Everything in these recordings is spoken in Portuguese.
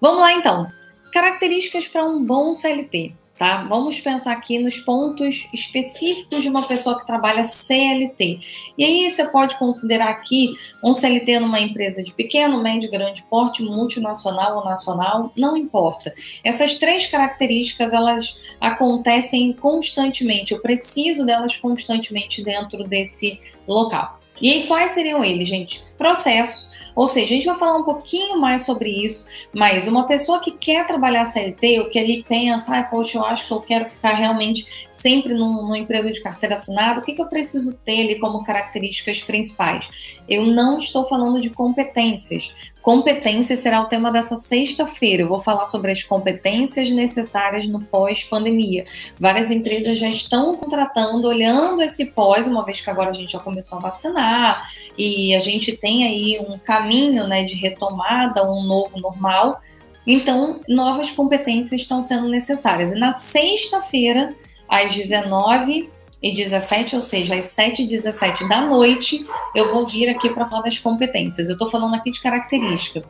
Vamos lá então. Características para um bom CLT, tá? Vamos pensar aqui nos pontos específicos de uma pessoa que trabalha CLT. E aí você pode considerar aqui um CLT numa empresa de pequeno, médio, grande porte, multinacional ou nacional, não importa. Essas três características, elas acontecem constantemente. Eu preciso delas constantemente dentro desse local. E aí, quais seriam eles, gente? Processo. Ou seja, a gente vai falar um pouquinho mais sobre isso, mas uma pessoa que quer trabalhar CLT, ou que ali pensa, poxa, eu acho que eu quero ficar realmente sempre num emprego de carteira assinada, o que eu preciso ter ali como características principais? Eu não estou falando de competências. Competências será o tema dessa sexta-feira. Eu vou falar sobre as competências necessárias no pós-pandemia. Várias empresas já estão contratando, olhando esse pós, uma vez que agora a gente já começou a vacinar e a gente tem aí um caminho, né, de retomada, um novo normal. Então, novas competências estão sendo necessárias. E na sexta-feira, às 19h17, ou seja, às 7h17 da noite, eu vou vir aqui para falar das competências. Eu estou falando aqui de característica.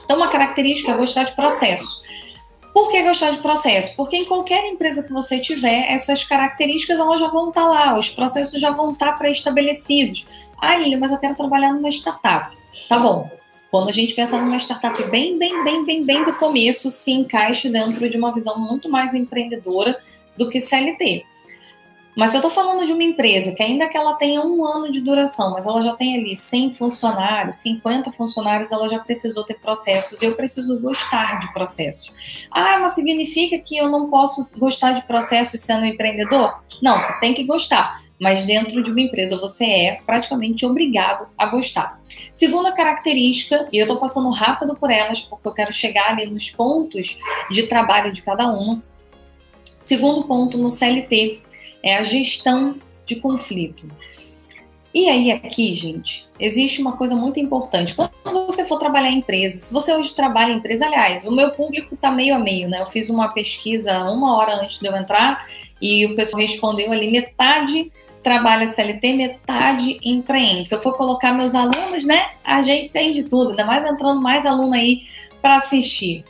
Então, uma característica é gostar de processo. Por que gostar de processo? Porque em qualquer empresa que você tiver, essas características elas já vão estar lá, os processos já vão estar pré-estabelecidos. Lilia, mas eu quero trabalhar numa startup. Tá bom. Quando a gente pensa numa startup bem do começo, se encaixa dentro de uma visão muito mais empreendedora do que CLT. Mas se eu estou falando de uma empresa que ainda que ela tenha 1 ano de duração, mas ela já tem ali 100 funcionários, 50 funcionários, ela já precisou ter processos e eu preciso gostar de processos. Mas significa que eu não posso gostar de processos sendo empreendedor? Não, você tem que gostar, mas dentro de uma empresa você é praticamente obrigado a gostar. Segunda característica, e eu estou passando rápido por elas porque eu quero chegar ali nos pontos de trabalho de cada uma. Segundo ponto no CLT, é a gestão de conflito. E aí aqui, gente, existe uma coisa muito importante. Quando você for trabalhar em empresa, se você hoje trabalha em empresa, aliás, o meu público está meio a meio, né? Eu fiz uma pesquisa 1 hora antes de eu entrar e o pessoal respondeu ali, metade trabalha CLT, metade empreende. Se eu for colocar meus alunos, né? A gente tem de tudo, ainda mais entrando mais aluno aí para assistir.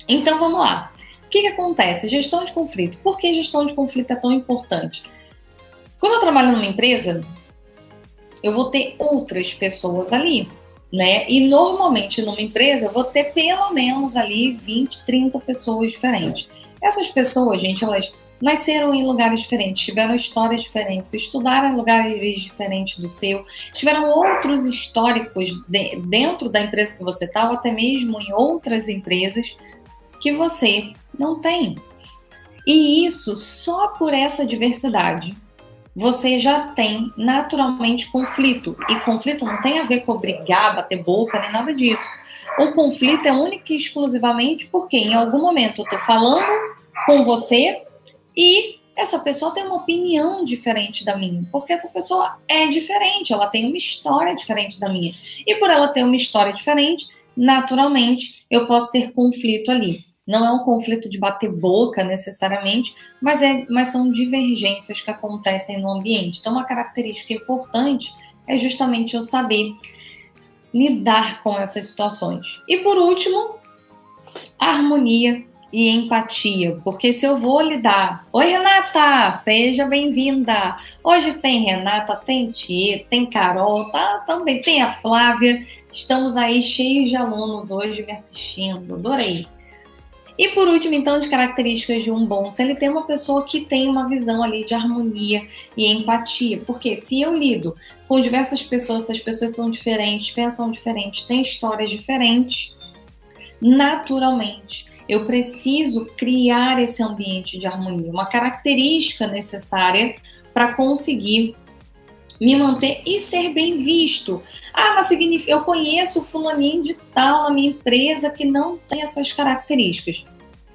Então, vamos lá. O que acontece? Gestão de conflito. Por que gestão de conflito é tão importante? Quando eu trabalho numa empresa, eu vou ter outras pessoas ali, né? E normalmente numa empresa eu vou ter pelo menos ali 20, 30 pessoas diferentes. Essas pessoas, gente, elas nasceram em lugares diferentes, tiveram histórias diferentes, estudaram em lugares diferentes do seu, tiveram outros históricos dentro da empresa que você está, ou até mesmo em outras empresas que você não tem. E isso, só por essa diversidade, você já tem naturalmente conflito. E conflito não tem a ver com brigar, bater boca, nem nada disso. O conflito é único e exclusivamente porque em algum momento eu estou falando com você e essa pessoa tem uma opinião diferente da minha. Porque essa pessoa é diferente, ela tem uma história diferente da minha. E por ela ter uma história diferente, naturalmente eu posso ter conflito ali. Não é um conflito de bater boca necessariamente, mas são divergências que acontecem no ambiente. Então, uma característica importante é justamente eu saber lidar com essas situações. E por último, harmonia e empatia, porque se eu vou lidar... Oi, Renata! Seja bem-vinda! Hoje tem Renata, tem Tia, tem Carol, também tem a Flávia. Estamos aí cheios de alunos hoje me assistindo. Adorei! E por último, então, de características de um bom CLT, uma pessoa que tem uma visão ali de harmonia e empatia. Porque se eu lido com diversas pessoas, essas pessoas são diferentes, pensam diferentes, têm histórias diferentes, naturalmente, eu preciso criar esse ambiente de harmonia, uma característica necessária para conseguir me manter e ser bem visto. Mas significa, eu conheço o fulaninho de tal na minha empresa que não tem essas características.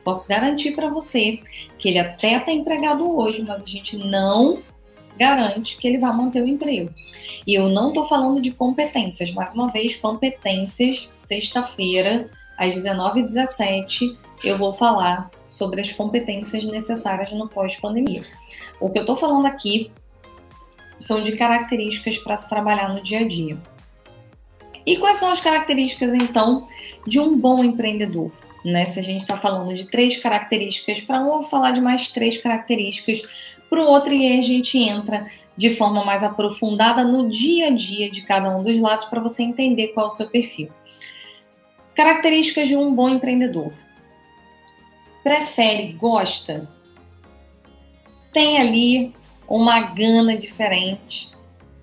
Posso garantir para você que ele até está empregado hoje, mas a gente não garante que ele vai manter o emprego. E eu não estou falando de competências. Mais uma vez, competências, sexta-feira, às 19h17, eu vou falar sobre as competências necessárias no pós-pandemia. O que eu estou falando aqui são de características para se trabalhar no dia a dia. E quais são as características, então, de um bom empreendedor? Né? Se a gente está falando de 3 características para um, eu vou falar de mais 3 características para o outro, e aí a gente entra de forma mais aprofundada no dia a dia de cada um dos lados para você entender qual é o seu perfil. Características de um bom empreendedor. Prefere, gosta, tem ali uma gana diferente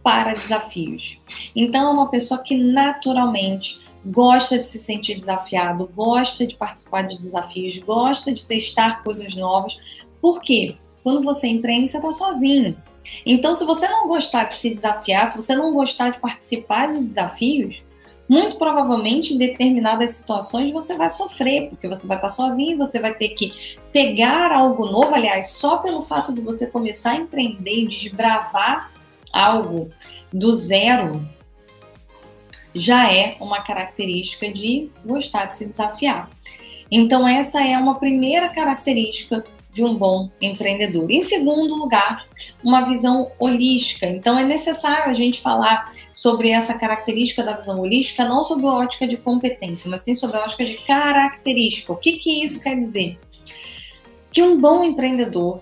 para desafios. Então, é uma pessoa que naturalmente gosta de se sentir desafiado, gosta de participar de desafios, gosta de testar coisas novas. Por quê? Quando você empreende, você está sozinho. Então, se você não gostar de se desafiar, se você não gostar de participar de desafios, muito provavelmente em determinadas situações você vai sofrer, porque você vai estar sozinho, você vai ter que pegar algo novo. Aliás, só pelo fato de você começar a empreender e desbravar algo do zero, já é uma característica de gostar de se desafiar. Então, essa é uma primeira característica de um bom empreendedor. Em segundo lugar, uma visão holística. Então, é necessário a gente falar sobre essa característica da visão holística, não sobre a ótica de competência, mas sim sobre a ótica de característica. O que isso quer dizer? Que um bom empreendedor,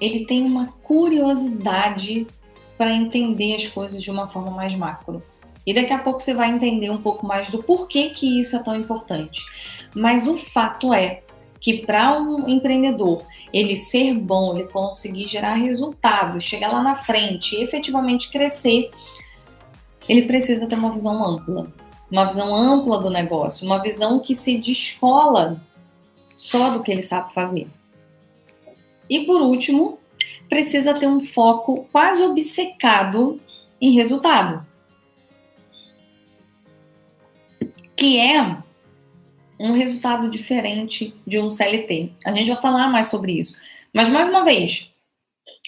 ele tem uma curiosidade para entender as coisas de uma forma mais macro. E daqui a pouco você vai entender um pouco mais do porquê que isso é tão importante. Mas o fato é que para um empreendedor ele ser bom, ele conseguir gerar resultados, chegar lá na frente e efetivamente crescer, ele precisa ter uma visão ampla do negócio, uma visão que se descola só do que ele sabe fazer. E por último, precisa ter um foco quase obcecado em resultado, que é um resultado diferente de um CLT. A gente vai falar mais sobre isso. Mas, mais uma vez,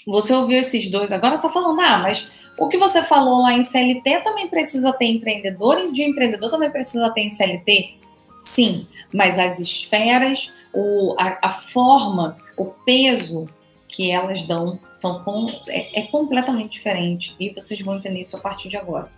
você ouviu esses dois, agora você está falando, mas o que você falou lá em CLT também precisa ter empreendedor, e de empreendedor também precisa ter em CLT? Sim, mas as esferas, a forma, o peso que elas dão é completamente diferente, e vocês vão entender isso a partir de agora.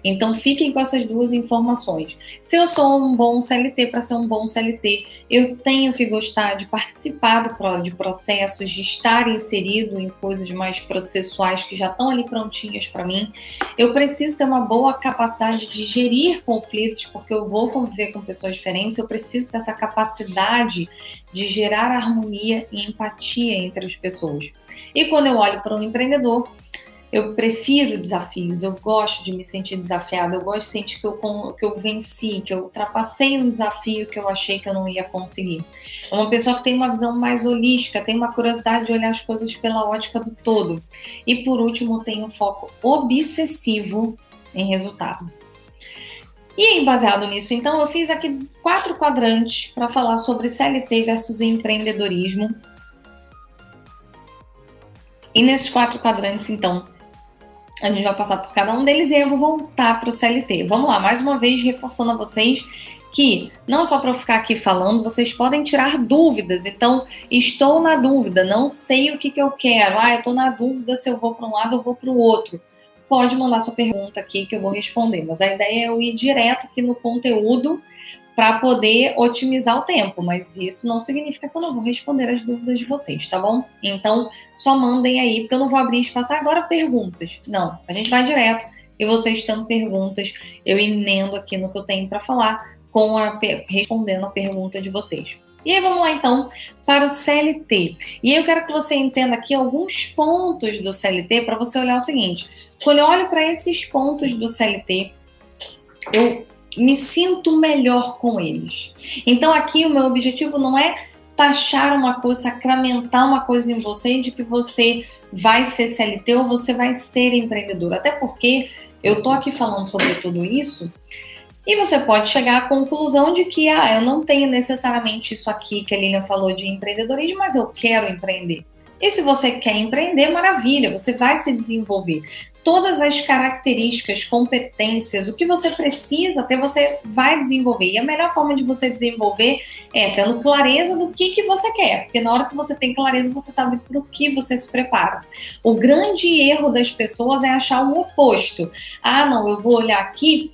Então fiquem com essas duas informações. Se eu sou um bom CLT, para ser um bom CLT, eu tenho que gostar de participar de processos, de estar inserido em coisas mais processuais que já estão ali prontinhas para mim. Eu preciso ter uma boa capacidade de gerir conflitos, porque eu vou conviver com pessoas diferentes, eu preciso ter essa capacidade de gerar harmonia e empatia entre as pessoas. E quando eu olho para um empreendedor, eu prefiro desafios, eu gosto de me sentir desafiada, eu gosto de sentir que eu venci, que eu ultrapassei um desafio que eu achei que eu não ia conseguir. É uma pessoa que tem uma visão mais holística, tem uma curiosidade de olhar as coisas pela ótica do todo. E por último, tem um foco obsessivo em resultado. E aí, baseado nisso, então, eu fiz aqui 4 quadrantes para falar sobre CLT versus empreendedorismo. E nesses 4 quadrantes, então, a gente vai passar por cada um deles e aí eu vou voltar para o CLT. Vamos lá, mais uma vez reforçando a vocês que não é só para eu ficar aqui falando, vocês podem tirar dúvidas. Então, estou na dúvida, não sei o que eu quero. Eu estou na dúvida se eu vou para um lado ou vou para o outro. Pode mandar sua pergunta aqui que eu vou responder. Mas a ideia é eu ir direto aqui no conteúdo para poder otimizar o tempo. Mas isso não significa que eu não vou responder as dúvidas de vocês, tá bom? Então, só mandem aí, porque eu não vou abrir espaço agora perguntas. Não, a gente vai direto. E vocês tendo perguntas, eu emendo aqui no que eu tenho para falar, respondendo a pergunta de vocês. E aí vamos lá então para o CLT. E aí eu quero que você entenda aqui alguns pontos do CLT para você olhar o seguinte. Quando eu olho para esses pontos do CLT, eu me sinto melhor com eles. Então aqui o meu objetivo não é taxar uma coisa, sacramentar uma coisa em você de que você vai ser CLT ou você vai ser empreendedor. Até porque eu tô aqui falando sobre tudo isso e você pode chegar à conclusão de que eu não tenho necessariamente isso aqui que a Lilian falou de empreendedorismo, mas eu quero empreender. E se você quer empreender, maravilha, você vai se desenvolver. todas as características, competências, o que você precisa ter, você vai desenvolver. E a melhor forma de você desenvolver é tendo clareza do que você quer. Porque na hora que você tem clareza, você sabe para o que você se prepara. O grande erro das pessoas é achar o oposto. Ah, não, eu vou olhar aqui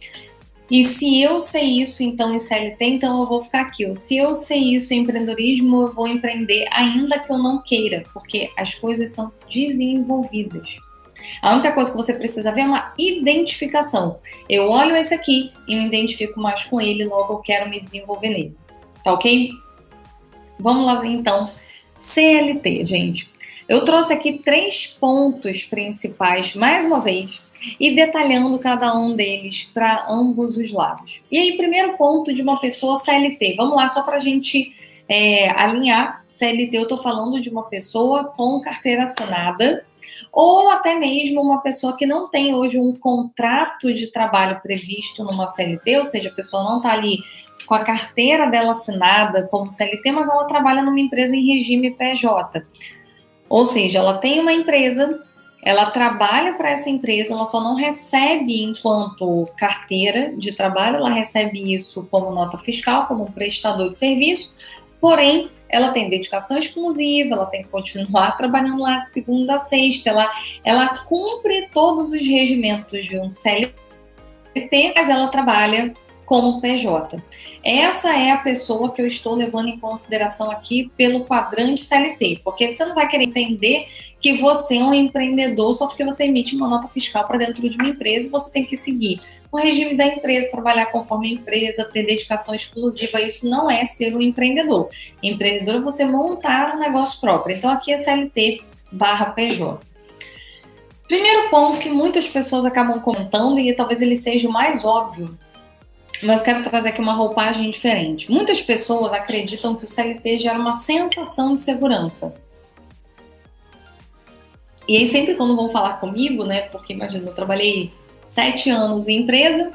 e se eu sei isso, então, em CLT, então eu vou ficar aqui. Ou se eu sei isso em empreendedorismo, eu vou empreender, ainda que eu não queira, porque as coisas são desenvolvidas. A única coisa que você precisa ver é uma identificação. Eu olho esse aqui e me identifico mais com ele, logo eu quero me desenvolver nele. Tá ok? Vamos lá, então. CLT, gente. Eu trouxe aqui 3 pontos principais, mais uma vez, e detalhando cada um deles para ambos os lados. E aí, primeiro ponto de uma pessoa CLT. Vamos lá, só para a gente alinhar. CLT, eu estou falando de uma pessoa com carteira assinada, ou até mesmo uma pessoa que não tem hoje um contrato de trabalho previsto numa CLT, ou seja, a pessoa não está ali com a carteira dela assinada como CLT, mas ela trabalha numa empresa em regime PJ. Ou seja, ela tem uma empresa, ela trabalha para essa empresa, ela só não recebe enquanto carteira de trabalho, ela recebe isso como nota fiscal, como um prestador de serviço, porém, ela tem dedicação exclusiva, ela tem que continuar trabalhando lá de segunda a sexta, ela cumpre todos os regimentos de um CLT, mas ela trabalha como PJ. Essa é a pessoa que eu estou levando em consideração aqui pelo quadrante CLT, porque você não vai querer entender que você é um empreendedor só porque você emite uma nota fiscal para dentro de uma empresa e você tem que seguir o regime da empresa, trabalhar conforme a empresa, ter dedicação exclusiva. Isso não é ser um empreendedor. Empreendedor é você montar um negócio próprio. Então aqui é CLT/PJ. Primeiro ponto que muitas pessoas acabam comentando, e talvez ele seja o mais óbvio, mas quero trazer aqui uma roupagem diferente. Muitas pessoas acreditam que o CLT gera uma sensação de segurança. E aí sempre quando vão falar comigo, né, porque imagina, eu trabalhei 7 anos em empresa,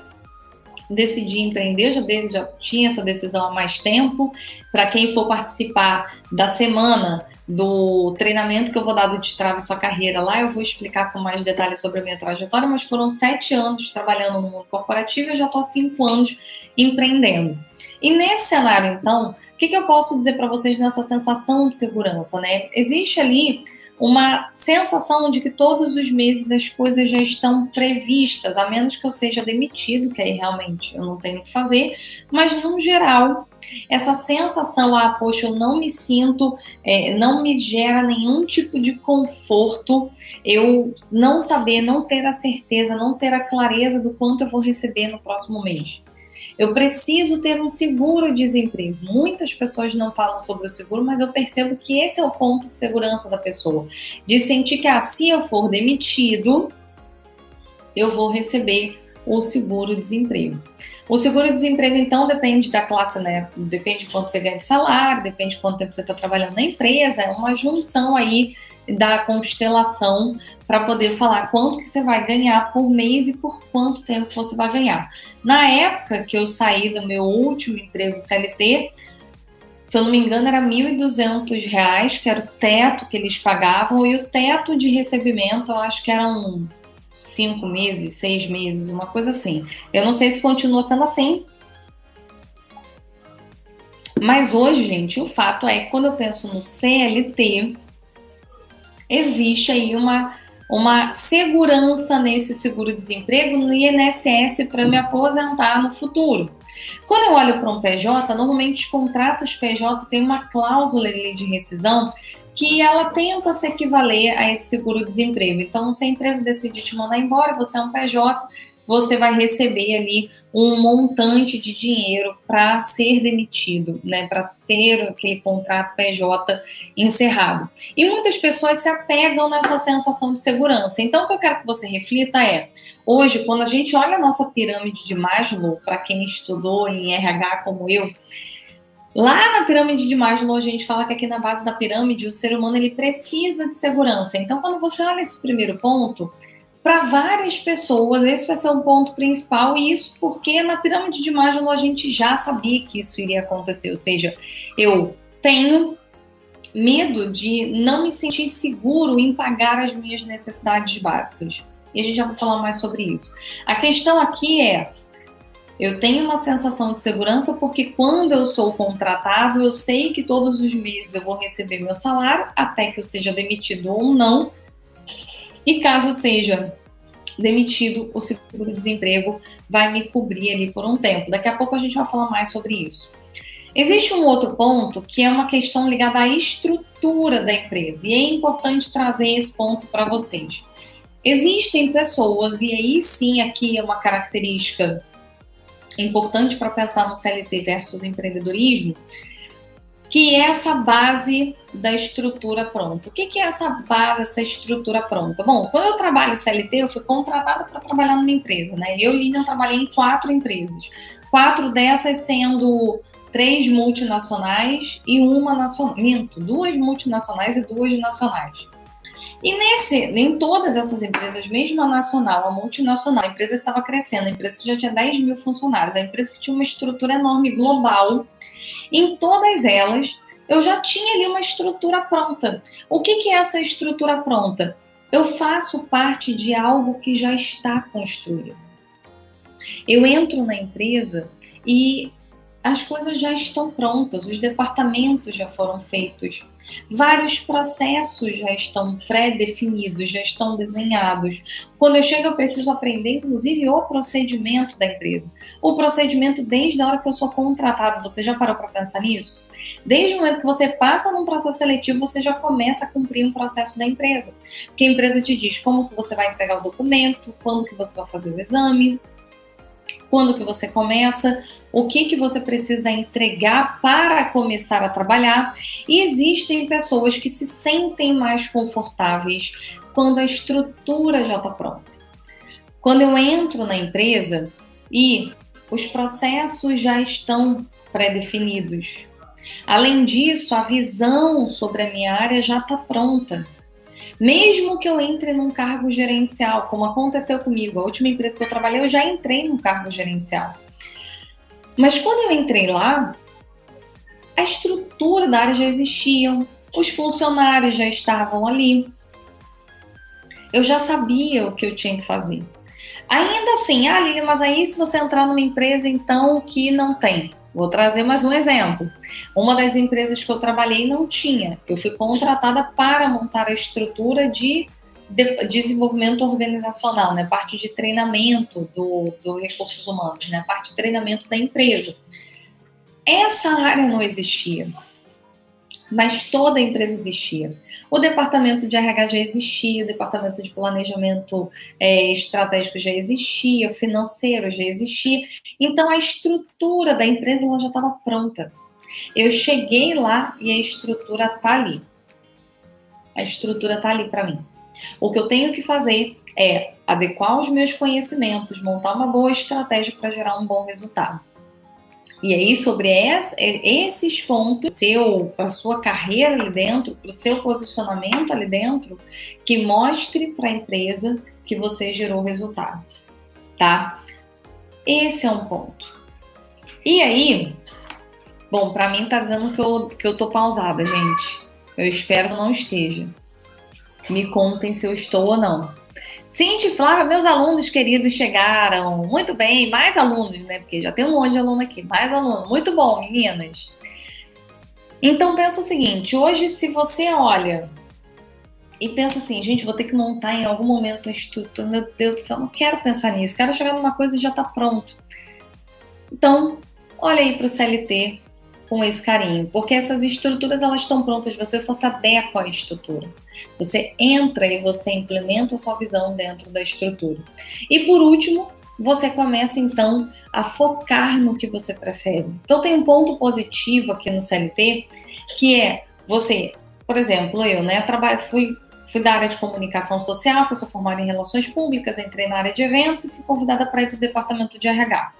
decidi empreender, já tinha essa decisão há mais tempo. Para quem for participar da semana do treinamento que eu vou dar do Destrave Sua Carreira lá, eu vou explicar com mais detalhes sobre a minha trajetória, mas foram 7 anos trabalhando no mundo corporativo e eu já estou há 5 anos empreendendo. E nesse cenário, então, o que eu posso dizer para vocês nessa sensação de segurança, né? Existe ali uma sensação de que todos os meses as coisas já estão previstas, a menos que eu seja demitido, que aí realmente eu não tenho o que fazer, mas no geral, essa sensação, poxa, eu não me sinto, não me gera nenhum tipo de conforto, eu não saber, não ter a certeza, não ter a clareza do quanto eu vou receber no próximo mês. Eu preciso ter um seguro-desemprego. Muitas pessoas não falam sobre o seguro, mas eu percebo que esse é o ponto de segurança da pessoa. De sentir que, se eu for demitido, eu vou receber o seguro-desemprego. O seguro-desemprego, então, depende da classe, né? Depende de quanto você ganha de salário, depende de quanto tempo você está trabalhando na empresa. É uma junção aí da constelação para poder falar quanto que você vai ganhar por mês e por quanto tempo você vai ganhar. Na época que eu saí do meu último emprego CLT, se eu não me engano, era R$ 1.200, que era o teto que eles pagavam, e o teto de recebimento, eu acho que eram 5 meses, 6 meses, uma coisa assim. Eu não sei se continua sendo assim, mas hoje, gente, o fato é que quando eu penso no CLT, existe aí uma segurança nesse seguro-desemprego, no INSS, para me aposentar no futuro. Quando eu olho para um PJ, normalmente os contratos PJ têm uma cláusula de rescisão que ela tenta se equivaler a esse seguro-desemprego. Então, se a empresa decidir te mandar embora, você é um PJ, você vai receber ali um montante de dinheiro para ser demitido, né, para ter aquele contrato PJ encerrado. E muitas pessoas se apegam nessa sensação de segurança. Então, o que eu quero que você reflita é, hoje, quando a gente olha a nossa pirâmide de Maslow, para quem estudou em RH como eu, lá na pirâmide de Maslow, a gente fala que aqui na base da pirâmide, o ser humano ele precisa de segurança. Então, quando você olha esse primeiro ponto, para várias pessoas, esse vai ser um ponto principal, e isso porque na pirâmide de Maslow a gente já sabia que isso iria acontecer, ou seja, eu tenho medo de não me sentir seguro em pagar as minhas necessidades básicas. e a gente já vai falar mais sobre isso. A questão aqui é, eu tenho uma sensação de segurança porque quando eu sou contratado, eu sei que todos os meses eu vou receber meu salário, até que eu seja demitido ou não. E caso seja demitido, o seguro-desemprego vai me cobrir ali por um tempo. Daqui a pouco a gente vai falar mais sobre isso. Existe um outro ponto que é uma questão ligada à estrutura da empresa, e é importante trazer esse ponto para vocês. Existem pessoas, e aí sim aqui é uma característica importante para pensar no CLT versus empreendedorismo, que é essa base da estrutura pronta. O que é essa base, essa estrutura pronta? Bom, quando eu trabalho CLT, eu fui contratada para trabalhar numa empresa, né? Eu, Lilian, trabalhei em 4 empresas. 4 dessas sendo 3 multinacionais e uma nacional. 2 multinacionais e 2 nacionais. E em todas essas empresas, mesmo a nacional, a multinacional, a empresa que estava crescendo, a empresa que já tinha 10 mil funcionários, a empresa que tinha uma estrutura enorme global, em todas elas, eu já tinha ali uma estrutura pronta. O que é essa estrutura pronta? Eu faço parte de algo que já está construído. Eu entro na empresa e as coisas já estão prontas, os departamentos já foram feitos, vários processos já estão pré-definidos, já estão desenhados. Quando eu chego, eu preciso aprender, inclusive, o procedimento da empresa. O procedimento desde a hora que eu sou contratado. Você já parou para pensar nisso? Desde o momento que você passa num processo seletivo, você já começa a cumprir um processo da empresa. Porque a empresa te diz como que você vai entregar o documento, quando que você vai fazer o exame, quando que você começa, o que você precisa entregar para começar a trabalhar. E existem pessoas que se sentem mais confortáveis quando a estrutura já está pronta. Quando eu entro na empresa e os processos já estão pré-definidos. Além disso, a visão sobre a minha área já está pronta. Mesmo que eu entre num cargo gerencial, como aconteceu comigo, a última empresa que eu trabalhei, eu já entrei num cargo gerencial. Mas quando eu entrei lá, a estrutura da área já existia, os funcionários já estavam ali. Eu já sabia o que eu tinha que fazer. Ainda assim, Lilian, mas aí se você entrar numa empresa, então, que não tem? Vou trazer mais um exemplo. Uma das empresas que eu trabalhei não tinha. Eu fui contratada para montar a estrutura de desenvolvimento organizacional, né? Parte de treinamento do recursos humanos, né? Parte de treinamento da empresa. Essa área não existia, mas toda a empresa existia. O departamento de RH já existia, o departamento de planejamento estratégico já existia, o financeiro já existia. Então, a estrutura da empresa ela já estava pronta. Eu cheguei lá e a estrutura está ali. A estrutura está ali para mim. O que eu tenho que fazer é adequar os meus conhecimentos, montar uma boa estratégia para gerar um bom resultado. E aí, sobre esses pontos, para a sua carreira ali dentro, para o seu posicionamento ali dentro, que mostre para a empresa que você gerou resultado, tá? Esse é um ponto. E aí, bom, para mim tá dizendo que eu tô pausada, gente. Eu espero que não esteja. Me contem se eu estou ou não. Cintia e Flávia, meus alunos queridos chegaram. Muito bem, mais alunos, né? Porque já tem um monte de aluno aqui. Mais aluno. Muito bom, meninas. Então, pensa o seguinte. Hoje, se você olha e pensa assim, gente, vou ter que montar em algum momento a estrutura. Meu Deus do céu, não quero pensar nisso. Quero chegar numa coisa e já tá pronto. Então, olha aí para o CLT com esse carinho. Porque essas estruturas, elas estão prontas. Você só se adequa à estrutura. Você entra e você implementa a sua visão dentro da estrutura. E por último, você começa então a focar no que você prefere. Então tem um ponto positivo aqui no CLT, que é você, por exemplo, eu, né, fui da área de comunicação social, que eu sou formada em relações públicas, entrei na área de eventos e fui convidada para ir para o departamento de RH.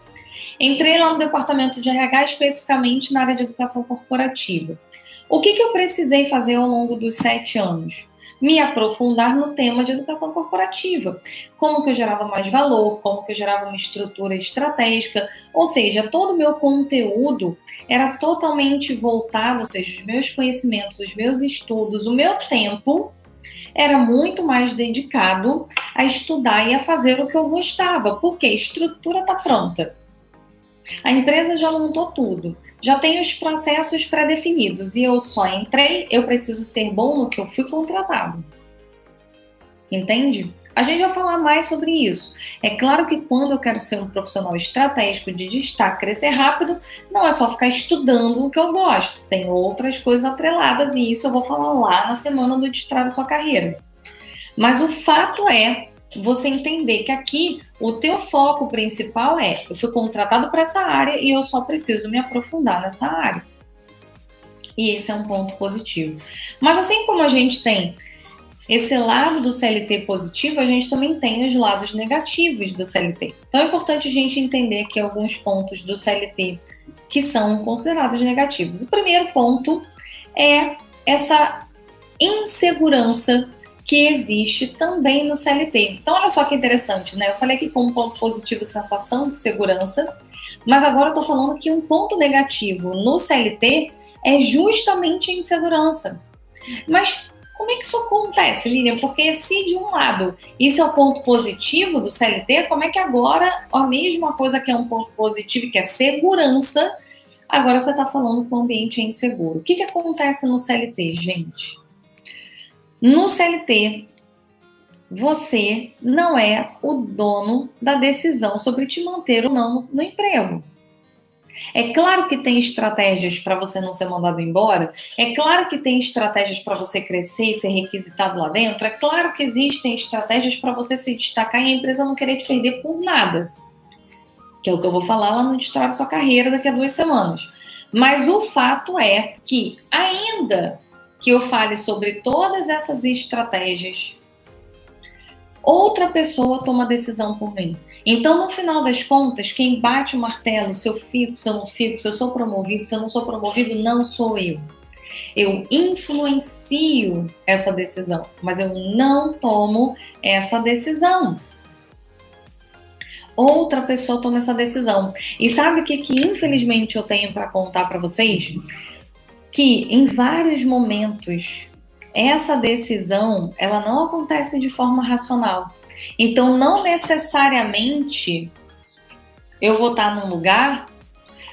Entrei lá no departamento de RH, especificamente na área de educação corporativa. O que eu precisei fazer ao longo dos 7 anos? Me aprofundar no tema de educação corporativa. Como que eu gerava mais valor, como que eu gerava uma estrutura estratégica, ou seja, todo o meu conteúdo era totalmente voltado, ou seja, os meus conhecimentos, os meus estudos, o meu tempo era muito mais dedicado a estudar e a fazer o que eu gostava, porque a estrutura está pronta. A empresa já montou tudo, já tem os processos pré-definidos e eu só entrei, eu preciso ser bom no que eu fui contratado. Entende? A gente vai falar mais sobre isso. É claro que quando eu quero ser um profissional estratégico de destaque, crescer rápido, não é só ficar estudando o que eu gosto. Tem outras coisas atreladas e isso eu vou falar lá na semana do Destrave Sua Carreira. Mas o fato é você entender que aqui o teu foco principal é: eu fui contratado para essa área e eu só preciso me aprofundar nessa área. E esse é um ponto positivo. Mas assim como a gente tem esse lado do CLT positivo, a gente também tem os lados negativos do CLT. Então é importante a gente entender aqui alguns pontos do CLT que são considerados negativos. O primeiro ponto é essa insegurança que existe também no CLT. Então olha só que interessante, né? Eu falei aqui como ponto positivo sensação de segurança, mas agora eu tô falando que um ponto negativo no CLT é justamente a insegurança. Mas como é que isso acontece, Lilian? Porque se de um lado isso é o ponto positivo do CLT, como é que agora a mesma coisa que é um ponto positivo, que é segurança, agora você está falando que o ambiente é inseguro? O que acontece no CLT, gente? No CLT, você não é o dono da decisão sobre te manter ou não no emprego. É claro que tem estratégias para você não ser mandado embora, é claro que tem estratégias para você crescer e ser requisitado lá dentro, é claro que existem estratégias para você se destacar e a empresa não querer te perder por nada, que é o que eu vou falar lá no Destrave Sua Carreira daqui a 2 semanas. Mas o fato é que, ainda que eu fale sobre todas essas estratégias, outra pessoa toma a decisão por mim. Então, no final das contas, quem bate o martelo, se eu fico, se eu não fico, se eu sou promovido, se eu não sou promovido, não sou eu. Eu influencio essa decisão, mas eu não tomo essa decisão. Outra pessoa toma essa decisão. E sabe o que infelizmente eu tenho para contar para vocês? Que em vários momentos essa decisão, ela não acontece de forma racional. Então, não necessariamente eu vou estar num lugar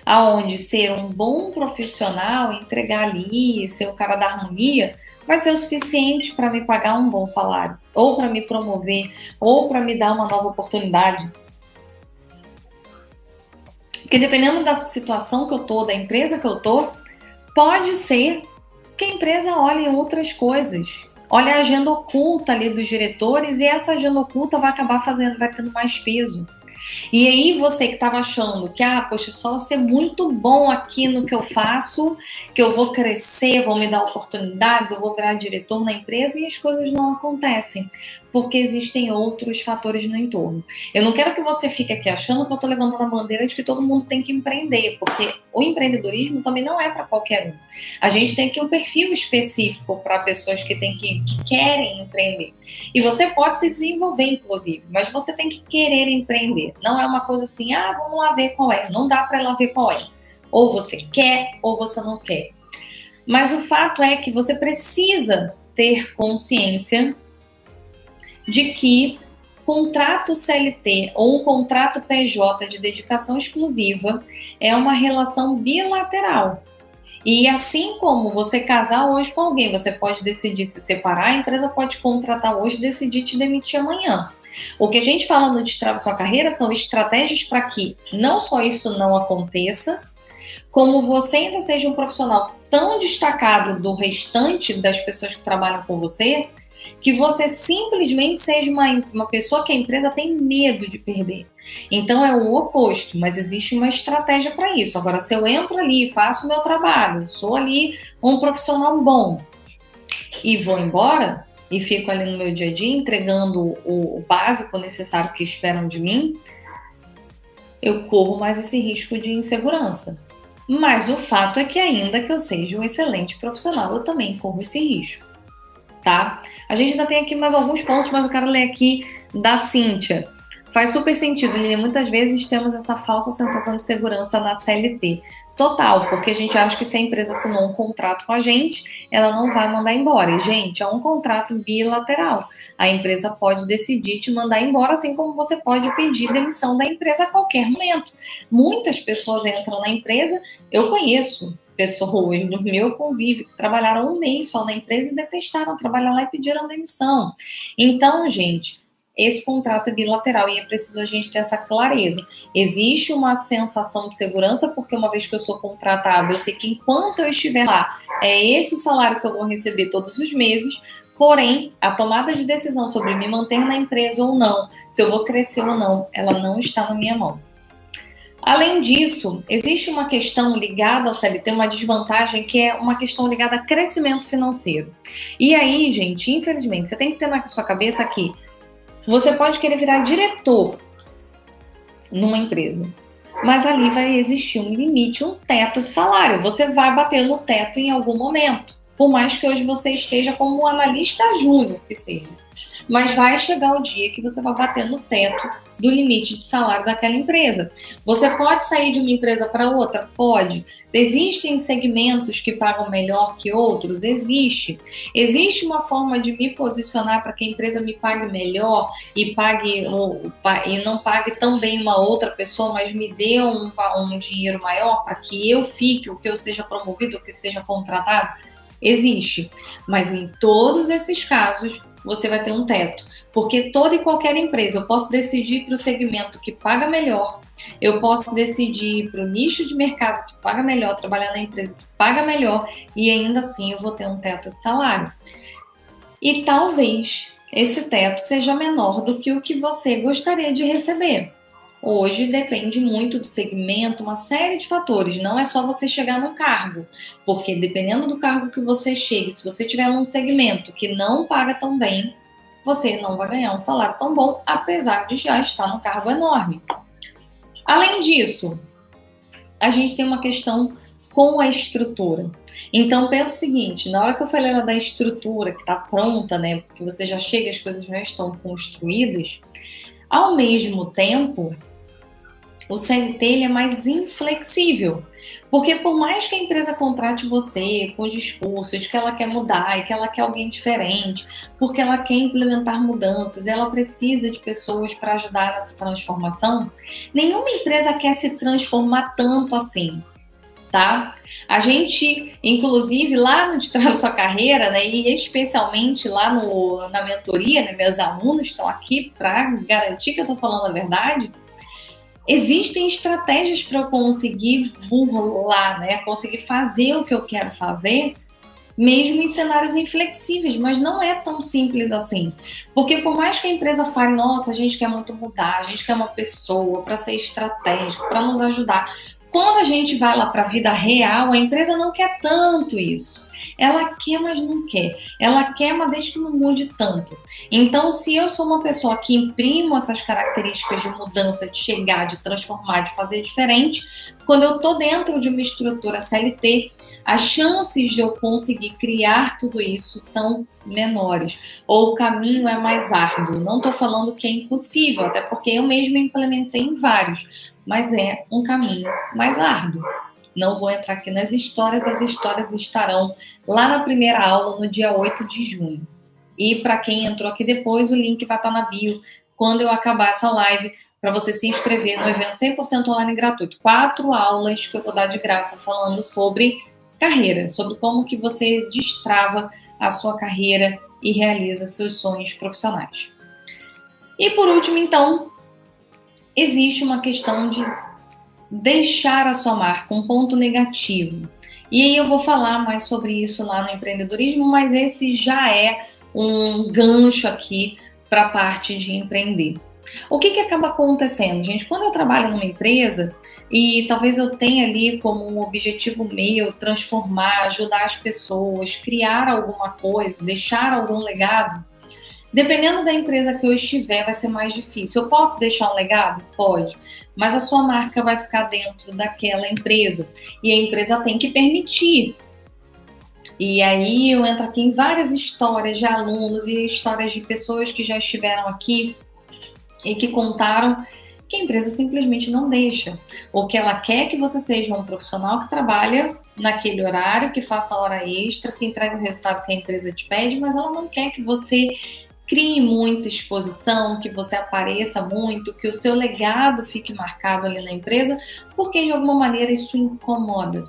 aonde ser um bom profissional, entregar ali, ser o cara da harmonia, vai ser o suficiente para me pagar um bom salário, ou para me promover, ou para me dar uma nova oportunidade. Porque dependendo da situação que eu tô, da empresa que eu tô, pode ser que a empresa olhe em outras coisas. Olha a agenda oculta ali dos diretores e essa agenda oculta vai acabar vai tendo mais peso. E aí você que estava achando que, poxa, só ser muito bom aqui no que eu faço, que eu vou crescer, vão me dar oportunidades, eu vou virar diretor na empresa, e as coisas não acontecem, porque existem outros fatores no entorno. Eu não quero que você fique aqui achando que eu estou levantando a bandeira de que todo mundo tem que empreender, porque o empreendedorismo também não é para qualquer um. A gente tem aqui um perfil específico para pessoas que querem empreender. E você pode se desenvolver, inclusive, mas você tem que querer empreender. Não é uma coisa assim, vamos lá ver qual é. Não dá para ir lá ver qual é. Ou você quer, ou você não quer. Mas o fato é que você precisa ter consciência de que contrato CLT ou um contrato PJ de dedicação exclusiva é uma relação bilateral. E assim como você casar hoje com alguém, você pode decidir se separar, a empresa pode contratar hoje e decidir te demitir amanhã. O que a gente fala no Destrave Sua Carreira são estratégias para que não só isso não aconteça, como você ainda seja um profissional tão destacado do restante das pessoas que trabalham com você, que você simplesmente seja uma pessoa que a empresa tem medo de perder. Então é o oposto, mas existe uma estratégia para isso. Agora, se eu entro ali, faço o meu trabalho, sou ali um profissional bom e vou embora, e fico ali no meu dia a dia entregando o básico necessário que esperam de mim, eu corro mais esse risco de insegurança. Mas o fato é que ainda que eu seja um excelente profissional, eu também corro esse risco, tá? A gente ainda tem aqui mais alguns pontos, mas eu quero ler aqui da Cíntia. Faz super sentido, Lilian. Muitas vezes temos essa falsa sensação de segurança na CLT. Total, porque a gente acha que se a empresa assinou um contrato com a gente, ela não vai mandar embora. E, gente, é um contrato bilateral. A empresa pode decidir te mandar embora, assim como você pode pedir demissão da empresa a qualquer momento. Muitas pessoas entram na empresa, eu conheço pessoas no meu convívio que trabalharam um mês só na empresa e detestaram trabalhar lá e pediram demissão. Então, gente, esse contrato é bilateral e é preciso a gente ter essa clareza. Existe uma sensação de segurança, porque uma vez que eu sou contratado, eu sei que enquanto eu estiver lá, é esse o salário que eu vou receber todos os meses, porém, a tomada de decisão sobre me manter na empresa ou não, se eu vou crescer ou não, ela não está na minha mão. Além disso, existe uma questão ligada ao CLT, uma desvantagem, que é uma questão ligada a crescimento financeiro. E aí, gente, infelizmente, você tem que ter na sua cabeça que você pode querer virar diretor numa empresa, mas ali vai existir um limite, um teto de salário. Você vai bater no teto em algum momento, por mais que hoje você esteja como um analista júnior, que seja. Mas vai chegar o dia que você vai bater no teto do limite de salário daquela empresa. Você pode sair de uma empresa para outra? Pode. Existem segmentos que pagam melhor que outros? Existe. Existe uma forma de me posicionar para que a empresa me pague melhor e não pague tão bem uma outra pessoa, mas me dê um dinheiro maior para que eu fique, ou que eu seja promovido, ou que seja contratado? Existe. Mas em todos esses casos, você vai ter um teto, porque toda e qualquer empresa, eu posso decidir para o segmento que paga melhor, eu posso decidir para o nicho de mercado que paga melhor, trabalhar na empresa que paga melhor, e ainda assim eu vou ter um teto de salário. E talvez esse teto seja menor do que o que você gostaria de receber. Hoje depende muito do segmento, uma série de fatores. Não é só você chegar no cargo, porque dependendo do cargo que você chegue, se você tiver num segmento que não paga tão bem, você não vai ganhar um salário tão bom, apesar de já estar no cargo enorme. Além disso, a gente tem uma questão com a estrutura. Então, pensa o seguinte, na hora que eu falei da estrutura que está pronta, né, porque você já chega, as coisas já estão construídas, ao mesmo tempo, o CLT ele é mais inflexível, porque por mais que a empresa contrate você com discursos que ela quer mudar e que ela quer alguém diferente, porque ela quer implementar mudanças, ela precisa de pessoas para ajudar nessa transformação, nenhuma empresa quer se transformar tanto assim, tá? A gente, inclusive, lá no Destrava Sua Carreira, né, e especialmente lá na mentoria, né, meus alunos estão aqui para garantir que eu estou falando a verdade. Existem estratégias para eu conseguir burlar, né? Conseguir fazer o que eu quero fazer, mesmo em cenários inflexíveis, mas não é tão simples assim. Porque por mais que a empresa fale, nossa, a gente quer muito mudar, a gente quer uma pessoa para ser estratégico, para nos ajudar. Quando a gente vai lá para a vida real, a empresa não quer tanto isso. Ela quer, mas não quer. Ela quer, mas desde que não mude tanto. Então, se eu sou uma pessoa que imprimo essas características de mudança, de chegar, de transformar, de fazer diferente, quando eu estou dentro de uma estrutura CLT, as chances de eu conseguir criar tudo isso são menores, ou o caminho é mais árduo. Não estou falando que é impossível, até porque eu mesma implementei em vários, mas é um caminho mais árduo. Não vou entrar aqui nas histórias, as histórias estarão lá na primeira aula, no dia 8 de junho. E para quem entrou aqui depois, o link vai estar na bio, quando eu acabar essa live, para você se inscrever no evento 100% online gratuito. 4 aulas que eu vou dar de graça falando sobre carreira, sobre como que você destrava a sua carreira e realiza seus sonhos profissionais. E por último, então, existe uma questão de deixar a sua marca, um ponto negativo. E aí eu vou falar mais sobre isso lá no empreendedorismo, mas esse já é um gancho aqui para a parte de empreender. O que acaba acontecendo, gente? Quando eu trabalho numa empresa e talvez eu tenha ali como um objetivo meu transformar, ajudar as pessoas, criar alguma coisa, deixar algum legado, dependendo da empresa que eu estiver, vai ser mais difícil. Eu posso deixar um legado? Pode. Mas a sua marca vai ficar dentro daquela empresa. E a empresa tem que permitir. E aí eu entro aqui em várias histórias de alunos e histórias de pessoas que já estiveram aqui. e que contaram que a empresa simplesmente não deixa, ou que ela quer que você seja um profissional que trabalha naquele horário, que faça hora extra, que entregue o resultado que a empresa te pede, mas ela não quer que você crie muita exposição, que você apareça muito, que o seu legado fique marcado ali na empresa, porque de alguma maneira isso incomoda.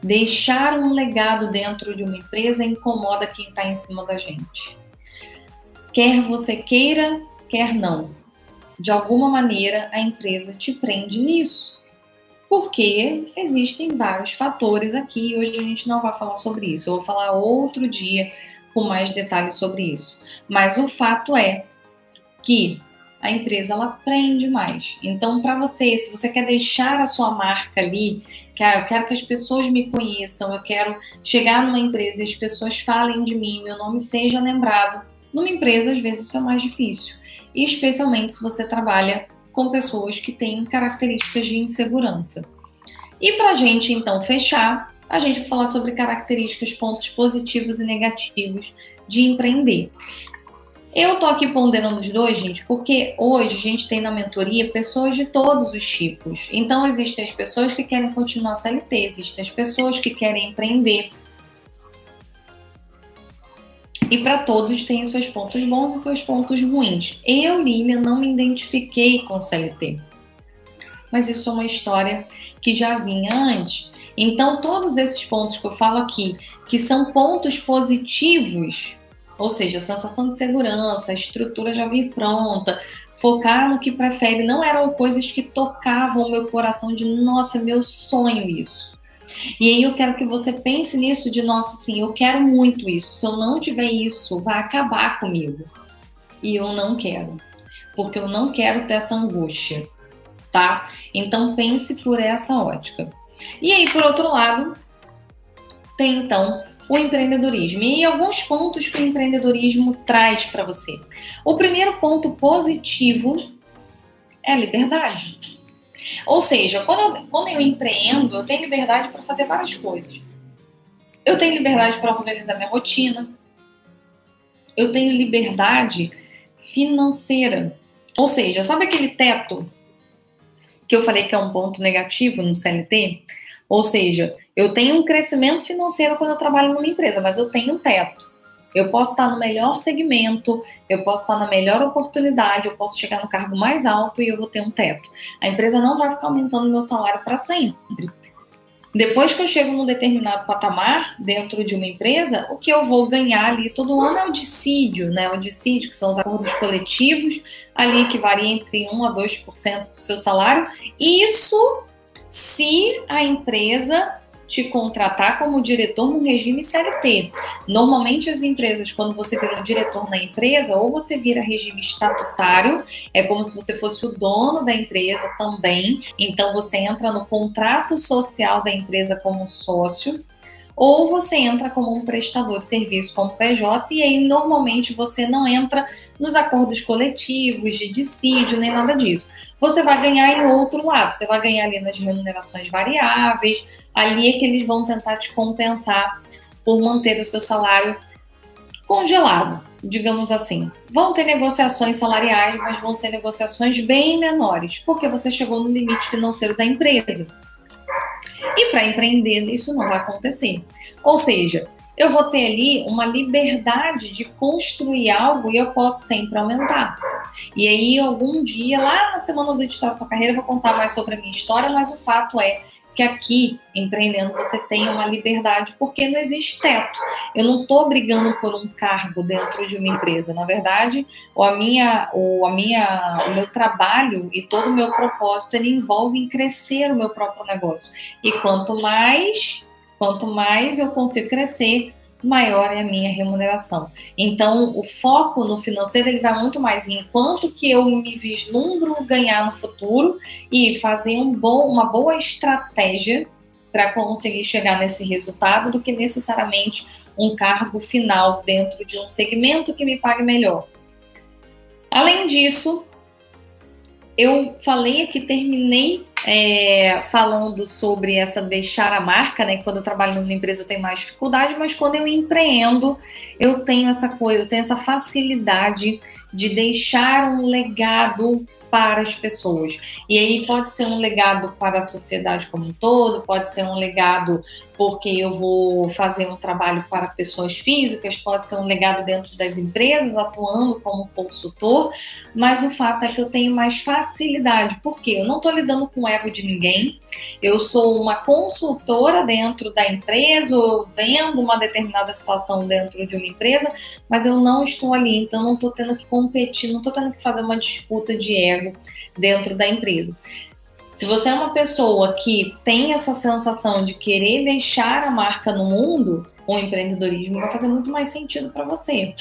Deixar um legado dentro de uma empresa incomoda quem está em cima da gente. Quer você queira, quer não. De alguma maneira, a empresa te prende nisso. Porque existem vários fatores aqui e hoje a gente não vai falar sobre isso. Eu vou falar outro dia com mais detalhes sobre isso. Mas o fato é que a empresa ela prende mais. Então, para você, se você quer deixar a sua marca ali, que eu quero que as pessoas me conheçam, eu quero chegar numa empresa e as pessoas falem de mim, meu nome seja lembrado. Numa empresa, às vezes, isso é mais difícil. E especialmente se você trabalha com pessoas que têm características de insegurança. E para a gente, então, fechar, a gente vai falar sobre características, pontos positivos e negativos de empreender. Eu tô aqui ponderando os dois, gente, porque hoje a gente tem na mentoria pessoas de todos os tipos. Então, existem as pessoas que querem continuar CLT, existem as pessoas que querem empreender. E para todos tem seus pontos bons e seus pontos ruins. Eu, Lilian, não me identifiquei com CLT. Mas isso é uma história que já vinha antes. Então, todos esses pontos que eu falo aqui, que são pontos positivos, ou seja, a sensação de segurança, a estrutura já vir pronta, focar no que prefere, não eram coisas que tocavam o meu coração de, nossa, meu sonho isso. E aí eu quero que você pense nisso de, nossa, assim, eu quero muito isso. Se eu não tiver isso, vai acabar comigo. E eu não quero. Porque eu não quero ter essa angústia, tá? Então pense por essa ótica. E aí, por outro lado, tem então o empreendedorismo. E alguns pontos que o empreendedorismo traz para você. O primeiro ponto positivo é a liberdade. Ou seja, quando eu empreendo, eu tenho liberdade para fazer várias coisas. Eu tenho liberdade para organizar minha rotina. Eu tenho liberdade financeira. Ou seja, sabe aquele teto que eu falei que é um ponto negativo no CLT? Ou seja, eu tenho um crescimento financeiro quando eu trabalho numa empresa, mas eu tenho um teto. Eu posso estar no melhor segmento, eu posso estar na melhor oportunidade, eu posso chegar no cargo mais alto e eu vou ter um teto. A empresa não vai ficar aumentando meu salário para sempre. Depois que eu chego num determinado patamar dentro de uma empresa, o que eu vou ganhar ali todo ano é o dissídio, né? O dissídio, que são os acordos coletivos, ali que varia entre 1 a 2% do seu salário. Isso se a empresa te contratar como diretor no regime CLT. Normalmente as empresas, quando você vira um diretor na empresa, ou você vira regime estatutário, é como se você fosse o dono da empresa também, então você entra no contrato social da empresa como sócio, ou você entra como um prestador de serviço como PJ, e aí normalmente você não entra nos acordos coletivos, de dissídio, nem nada disso. Você vai ganhar em outro lado, você vai ganhar ali nas remunerações variáveis, ali é que eles vão tentar te compensar por manter o seu salário congelado, digamos assim. Vão ter negociações salariais, mas vão ser negociações bem menores, porque você chegou no limite financeiro da empresa. E para empreender, isso não vai acontecer. Ou seja, eu vou ter ali uma liberdade de construir algo e eu posso sempre aumentar. E aí, algum dia, lá na Semana do Digital Sua Carreira, eu vou contar mais sobre a minha história, mas o fato é que aqui, empreendendo, você tem uma liberdade porque não existe teto. Eu não estou brigando por um cargo dentro de uma empresa. Na verdade, o meu trabalho e todo o meu propósito, ele envolve em crescer o meu próprio negócio. E quanto mais eu consigo crescer, maior é a minha remuneração. Então, o foco no financeiro, ele vai muito mais em quanto que eu me vislumbro ganhar no futuro e fazer uma boa estratégia para conseguir chegar nesse resultado do que necessariamente um cargo final dentro de um segmento que me pague melhor. Além disso, eu falei aqui, terminei falando sobre essa deixar a marca, né? Quando eu trabalho numa empresa eu tenho mais dificuldade, mas quando eu empreendo eu tenho essa coisa, eu tenho essa facilidade de deixar um legado para as pessoas. E aí pode ser um legado para a sociedade como um todo, pode ser um legado porque eu vou fazer um trabalho para pessoas físicas, pode ser um legado dentro das empresas, atuando como consultor, mas o fato é que eu tenho mais facilidade, porque eu não estou lidando com o ego de ninguém, eu sou uma consultora dentro da empresa, ou vendo uma determinada situação dentro de uma empresa, mas eu não estou ali, então não estou tendo que competir, não estou tendo que fazer uma disputa de ego dentro da empresa. Se você é uma pessoa que tem essa sensação de querer deixar a marca no mundo, o empreendedorismo vai fazer muito mais sentido para você.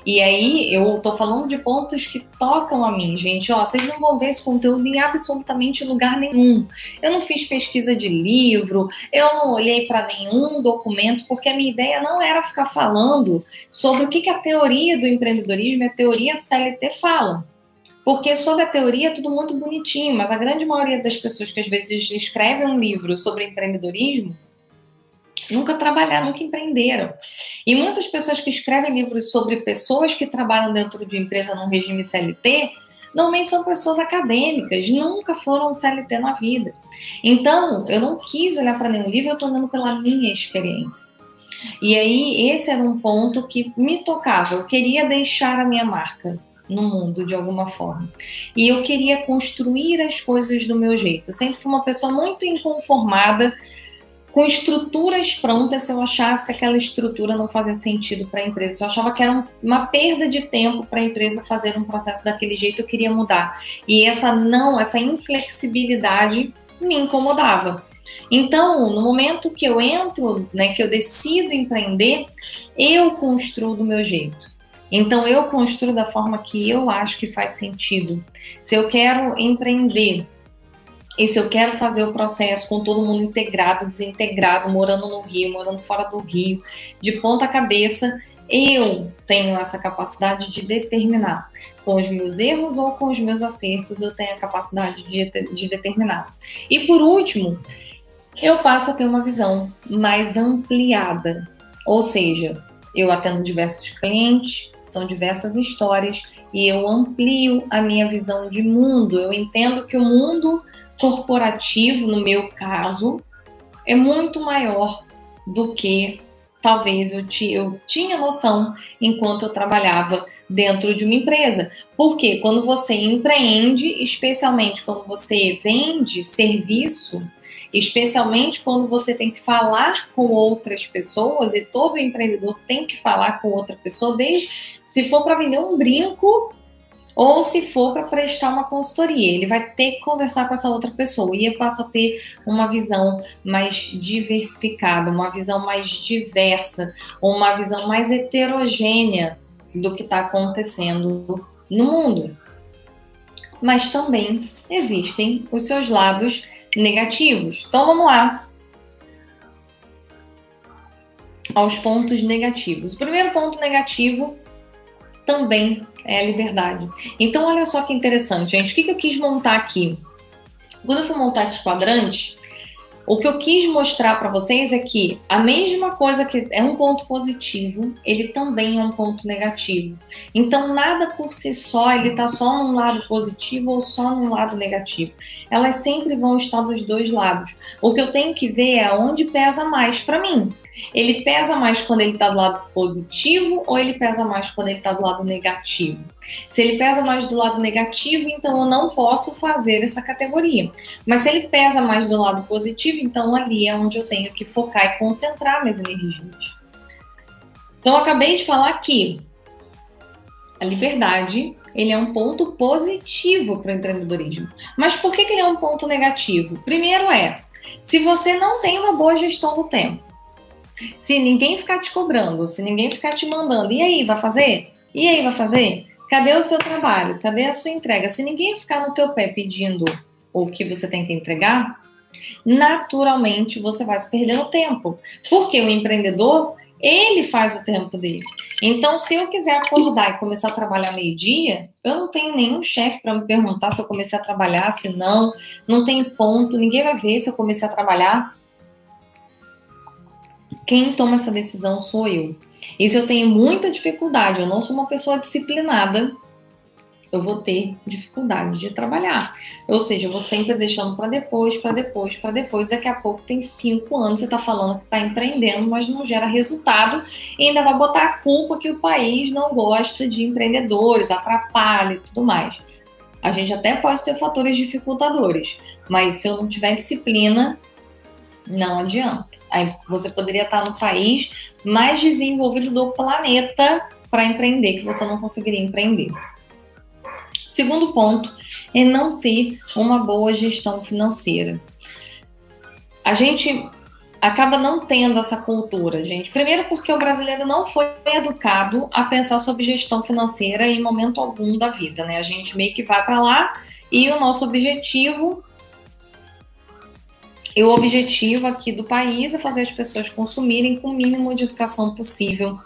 E aí, eu tô falando de pontos que tocam a mim, gente. Ó, vocês não vão ver esse conteúdo em absolutamente lugar nenhum. Eu não fiz pesquisa de livro, eu não olhei para nenhum documento, porque a minha ideia não era ficar falando sobre o que a teoria do empreendedorismo e a teoria do CLT falam. Porque sobre a teoria é tudo muito bonitinho, mas a grande maioria das pessoas que às vezes escrevem um livro sobre empreendedorismo nunca trabalharam, nunca empreenderam. E muitas pessoas que escrevem livros sobre pessoas que trabalham dentro de empresa num regime CLT, normalmente são pessoas acadêmicas, nunca foram CLT na vida. Então, eu não quis olhar para nenhum livro, eu estou olhando pela minha experiência. E aí, esse era um ponto que me tocava. Eu queria deixar a minha marca no mundo de alguma forma. E eu queria construir as coisas do meu jeito. Eu sempre fui uma pessoa muito inconformada com estruturas prontas se eu achasse que aquela estrutura não fazia sentido para a empresa. Se eu achava que era uma perda de tempo para a empresa fazer um processo daquele jeito, eu queria mudar. E essa inflexibilidade me incomodava. Então, no momento que eu entro, né, que eu decido empreender, eu construo do meu jeito. Então, eu construo da forma que eu acho que faz sentido. Se eu quero empreender e se eu quero fazer o processo com todo mundo integrado, desintegrado, morando no Rio, morando fora do Rio, de ponta cabeça, eu tenho essa capacidade de determinar. Com os meus erros ou com os meus acertos, eu tenho a capacidade de determinar. E por último, eu passo a ter uma visão mais ampliada. Ou seja, eu atendo diversos clientes, são diversas histórias, e eu amplio a minha visão de mundo. Eu entendo que o mundo corporativo, no meu caso, é muito maior do que talvez eu tinha noção enquanto eu trabalhava dentro de uma empresa. Porque quando você empreende, especialmente quando você vende serviço, especialmente quando você tem que falar com outras pessoas, e todo empreendedor tem que falar com outra pessoa, desde se for para vender um brinco ou se for para prestar uma consultoria, ele vai ter que conversar com essa outra pessoa. E eu passo a ter uma visão mais diversificada, uma visão mais diversa, uma visão mais heterogênea do que está acontecendo no mundo. Mas também existem os seus lados negativos. Então vamos lá aos pontos negativos. O primeiro ponto negativo também é a liberdade. Então olha só que interessante, gente. O que eu quis montar aqui? Quando eu fui montar esses quadrantes, o que eu quis mostrar para vocês é que a mesma coisa que é um ponto positivo, ele também é um ponto negativo. Então, nada por si só, ele está só num lado positivo ou só num lado negativo. Elas sempre vão estar dos dois lados. O que eu tenho que ver é onde pesa mais para mim. Ele pesa mais quando ele está do lado positivo ou ele pesa mais quando ele está do lado negativo? Se ele pesa mais do lado negativo, então eu não posso fazer essa categoria. Mas se ele pesa mais do lado positivo, então ali é onde eu tenho que focar e concentrar minhas energias. Então eu acabei de falar que a liberdade, ele é um ponto positivo para o empreendedorismo. Mas por que ele é um ponto negativo? Primeiro se você não tem uma boa gestão do tempo, se ninguém ficar te cobrando, se ninguém ficar te mandando, e aí, vai fazer? E aí, vai fazer? Cadê o seu trabalho? Cadê a sua entrega? Se ninguém ficar no teu pé pedindo o que você tem que entregar, naturalmente você vai se perder no tempo. Porque o empreendedor, Ele faz o tempo dele. Então, se eu quiser acordar e começar a trabalhar meio-dia, eu não tenho nenhum chefe para me perguntar se eu comecei a trabalhar, se não, não tem ponto, ninguém vai ver se eu comecei a trabalhar. Quem toma essa decisão sou eu. E se eu tenho muita dificuldade, eu não sou uma pessoa disciplinada, eu vou ter dificuldade de trabalhar. Ou seja, eu vou sempre deixando para depois, para depois, para depois. Daqui a pouco tem 5 anos, você está falando que está empreendendo, mas não gera resultado e ainda vai botar a culpa que o país não gosta de empreendedores, atrapalha e tudo mais. A gente até pode ter fatores dificultadores, mas se eu não tiver disciplina, não adianta. Aí você poderia estar no país mais desenvolvido do planeta para empreender, que você não conseguiria empreender. Segundo ponto é não ter uma boa gestão financeira. A gente acaba não tendo essa cultura, gente. Primeiro porque o brasileiro não foi educado a pensar sobre gestão financeira em momento algum da vida, né? A gente meio que vai para lá e o nosso objetivo e o objetivo aqui do país é fazer as pessoas consumirem com o mínimo de educação possível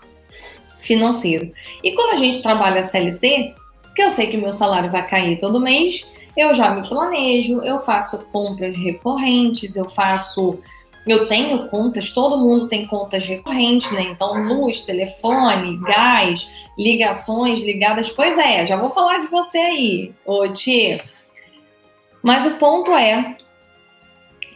financeiro. E quando a gente trabalha CLT, que eu sei que meu salário vai cair todo mês, eu já me planejo, eu faço compras recorrentes, eu tenho contas, todo mundo tem contas recorrentes, né? Então, luz, telefone, gás, ligações ligadas. Pois é, já vou falar de você aí, ô Tchê. Mas o ponto é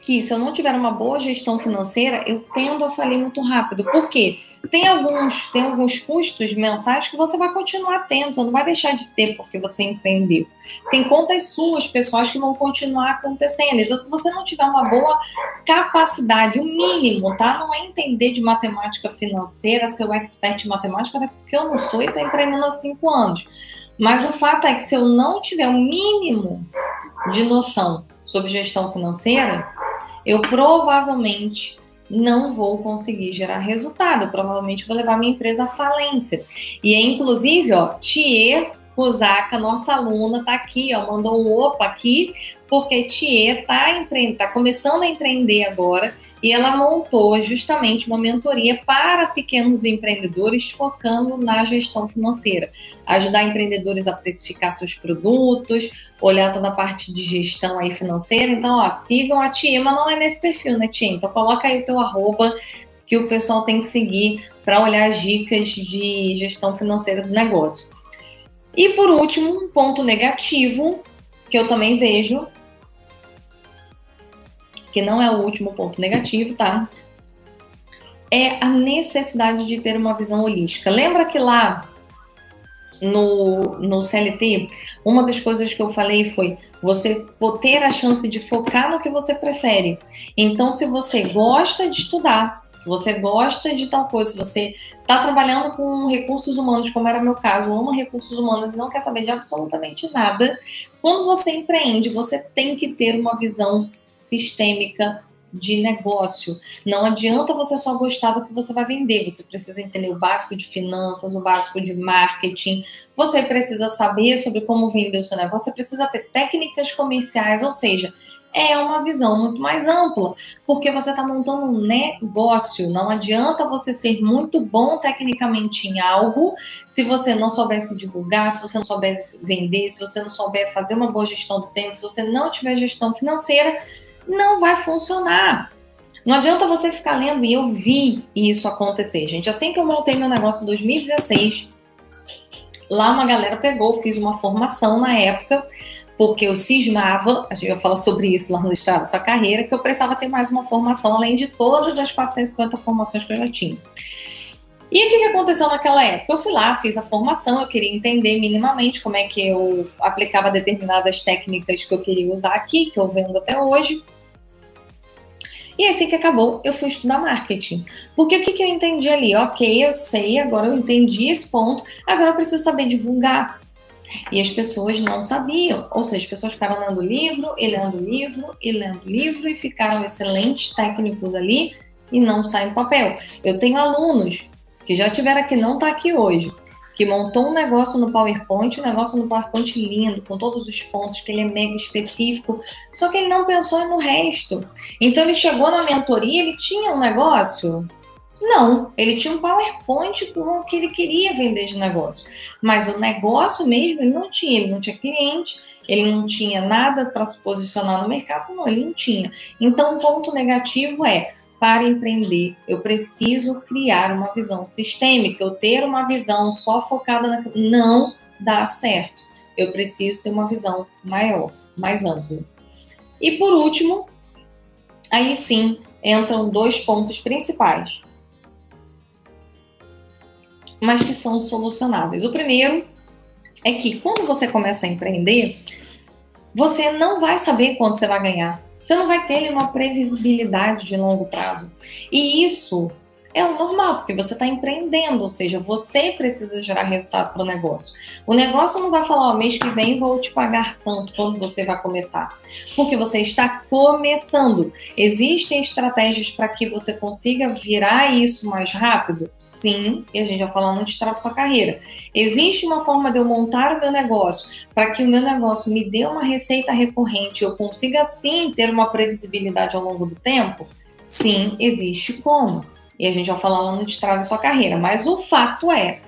que se eu não tiver uma boa gestão financeira, eu tendo a falir muito rápido. Por quê? Tem alguns custos mensais que você vai continuar tendo, você não vai deixar de ter porque você empreendeu. Tem contas suas, pessoais, que vão continuar acontecendo. Então, se você não tiver uma boa capacidade, o mínimo, tá? Não é entender de matemática financeira, ser o expert em matemática, até porque eu não sou e estou empreendendo há 5 anos. Mas o fato é que se eu não tiver o mínimo de noção sobre gestão financeira, eu provavelmente não vou conseguir gerar resultado. Eu provavelmente vou levar minha empresa à falência. E é inclusive, ó, Thier Kusaka, nossa aluna, tá aqui, ó, mandou um opa aqui, porque Thier tá começando a empreender agora e ela montou justamente uma mentoria para pequenos empreendedores focando na gestão financeira. Ajudar empreendedores a precificar seus produtos, olhar toda a parte de gestão aí financeira. Então, ó, sigam a Tia, mas não é nesse perfil, né, Tia? Então, coloca aí o teu arroba que o pessoal tem que seguir para olhar as dicas de gestão financeira do negócio. E, por último, um ponto negativo que eu também vejo, que não é o último ponto negativo, tá? É a necessidade de ter uma visão holística. Lembra que lá no CLT, uma das coisas que eu falei foi você ter a chance de focar no que você prefere. Então, se você gosta de estudar, se você gosta de tal coisa, se você está trabalhando com recursos humanos, como era o meu caso, ama recursos humanos e não quer saber de absolutamente nada, quando você empreende, você tem que ter uma visão sistêmica de negócio. Não adianta você só gostar do que você vai vender, você precisa entender o básico de finanças, o básico de marketing, você precisa saber sobre como vender o seu negócio, você precisa ter técnicas comerciais, ou seja, é uma visão muito mais ampla, porque você está montando um negócio. Não adianta você ser muito bom tecnicamente em algo se você não souber se divulgar, se você não souber vender, se você não souber fazer uma boa gestão do tempo, se você não tiver gestão financeira, não vai funcionar. Não adianta você ficar lendo, e eu vi isso acontecer, gente. Assim que eu montei meu negócio em 2016, lá uma galera pegou, fiz uma formação na época, porque eu cismava, a gente vai falar sobre isso lá no Estrada da Sua Carreira, que eu precisava ter mais uma formação, além de todas as 450 formações que eu já tinha. E o que aconteceu naquela época? Eu fui lá, fiz a formação, eu queria entender minimamente como é que eu aplicava determinadas técnicas que eu queria usar aqui, que eu vendo até hoje. E assim que acabou, eu fui estudar marketing. Porque o que eu entendi ali? Ok, eu sei, agora eu entendi esse ponto, agora eu preciso saber divulgar. E as pessoas não sabiam. Ou seja, as pessoas ficaram lendo livro, e lendo livro, e lendo livro, e ficaram excelentes técnicos ali, e não saem do papel. Eu tenho alunos que já tiveram aqui, não está aqui hoje, que montou um negócio no PowerPoint, um negócio no PowerPoint lindo, com todos os pontos, que ele é mega específico, só que ele não pensou no resto. Então ele chegou na mentoria, ele tinha um negócio Não, ele tinha um PowerPoint com o que ele queria vender de negócio, mas o negócio mesmo ele não tinha cliente, ele não tinha nada para se posicionar no mercado, não, ele não tinha. Então, o ponto negativo é, para empreender, eu preciso criar uma visão sistêmica, eu ter uma visão só focada na... Não dá certo. Eu preciso ter uma visão maior, mais ampla. E por último, aí sim, entram dois pontos principais, mas que são solucionáveis. O primeiro é que quando você começa a empreender, você não vai saber quanto você vai ganhar. Você não vai ter uma previsibilidade de longo prazo. E isso é o normal, porque você está empreendendo, ou seja, você precisa gerar resultado para o negócio. O negócio não vai falar, ó, mês que vem vou te pagar tanto quando você vai começar, porque você está começando. Existem estratégias para que você consiga virar isso mais rápido? Sim, e a gente já falando de destrava sua carreira. Existe uma forma de eu montar o meu negócio para que o meu negócio me dê uma receita recorrente, eu consiga sim ter uma previsibilidade ao longo do tempo? Sim, existe como. E a gente vai falar no destrava sua carreira. Mas o fato é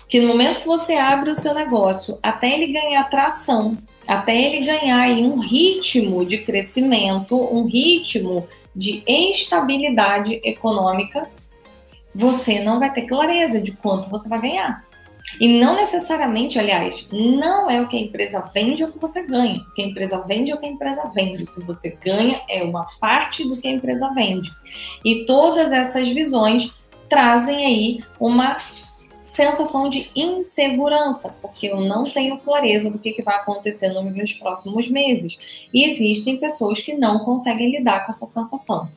que no momento que você abre o seu negócio, até ele ganhar tração, até ele ganhar aí um ritmo de crescimento, um ritmo de estabilidade econômica, você não vai ter clareza de quanto você vai ganhar. E não necessariamente, aliás, não é o que a empresa vende ou o que você ganha. O que a empresa vende é o que a empresa vende. O que você ganha é uma parte do que a empresa vende. E todas essas visões trazem aí uma sensação de insegurança, porque eu não tenho clareza do que vai acontecer nos meus próximos meses. E existem pessoas que não conseguem lidar com essa sensação.